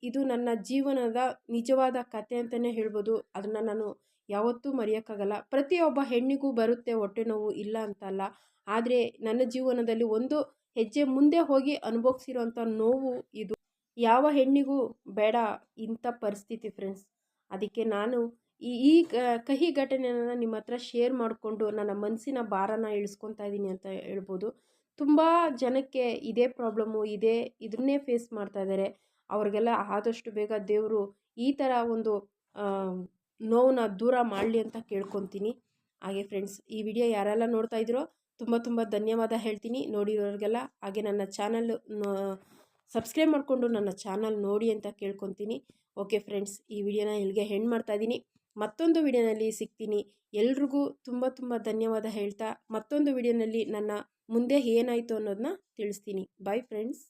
ಇದು ನನ್ನ ಜೀವನದ ನಿಜವಾದ ಕತೆ ಅಂತಲೇ ಹೇಳ್ಬೋದು. ಅದನ್ನು ನಾನು ಯಾವತ್ತೂ ಮರೆಯೋಕ್ಕಾಗಲ್ಲ. ಪ್ರತಿಯೊಬ್ಬ ಹೆಣ್ಣಿಗೂ ಬರುತ್ತೆ ಹೊಟ್ಟೆ ನೋವು, ಇಲ್ಲ ಅಂತಲ್ಲ. ಆದರೆ ನನ್ನ ಜೀವನದಲ್ಲಿ ಒಂದು ಹೆಜ್ಜೆ ಮುಂದೆ ಹೋಗಿ ಅನುಭವಿಸಿರೋಂಥ ನೋವು ಇದು. ಯಾವ ಹೆಣ್ಣಿಗೂ ಬೇಡ ಇಂಥ ಪರಿಸ್ಥಿತಿ ಫ್ರೆಂಡ್ಸ್. ಅದಕ್ಕೆ ನಾನು ಈ ಕಹಿ ಘಟನೆಯನ್ನು ನಿಮ್ಮ ಹತ್ರ ಶೇರ್ ಮಾಡಿಕೊಂಡು ನನ್ನ ಮನಸ್ಸಿನ ಭಾರನ ಇಳಿಸ್ಕೊತಾ ಇದ್ದೀನಿ ಅಂತ ಹೇಳ್ಬೋದು. ತುಂಬ ಜನಕ್ಕೆ ಇದೇ ಪ್ರಾಬ್ಲಮ್ಮು ಇದನ್ನೇ ಫೇಸ್ ಮಾಡ್ತಾ ಇದ್ದಾರೆ. ಅವ್ರಿಗೆಲ್ಲ ಆದಷ್ಟು ಬೇಗ ದೇವರು ಈ ಥರ ಒಂದು ನೋವನ್ನ ದೂರ ಮಾಡಲಿ ಅಂತ ಕೇಳ್ಕೊತೀನಿ. ಹಾಗೆ ಫ್ರೆಂಡ್ಸ್, ಈ ವಿಡಿಯೋ ಯಾರೆಲ್ಲ ನೋಡ್ತಾ ಇದ್ದೀರೋ ತುಂಬ ಧನ್ಯವಾದ ಹೇಳ್ತೀನಿ ನೋಡಿರೋರಿಗೆಲ್ಲ. ಹಾಗೆ ನನ್ನ ಚಾನಲ್ ಸಬ್ಸ್ಕ್ರೈಬ್ ಮಾಡಿಕೊಂಡು ನನ್ನ ಚಾನಲ್ ನೋಡಿ ಅಂತ ಕೇಳ್ಕೊತೀನಿ. ಓಕೆ ಫ್ರೆಂಡ್ಸ್, ಈ ವಿಡಿಯೋನ ಇಲ್ಲಿಗೆ ಹೆಣ್ಣು ಮಾಡ್ತಾಯಿದ್ದೀನಿ. ಮತ್ತೊಂದು ವಿಡಿಯೋನಲ್ಲಿ ಸಿಗ್ತೀನಿ. ಎಲ್ರಿಗೂ ತುಂಬ ಧನ್ಯವಾದ ಹೇಳ್ತಾ ಮತ್ತೊಂದು ವಿಡಿಯೋನಲ್ಲಿ ನನ್ನ ಮುಂದೆ ಏನಾಯಿತು ಅನ್ನೋದನ್ನ ತಿಳಿಸ್ತೀನಿ. Bye friends.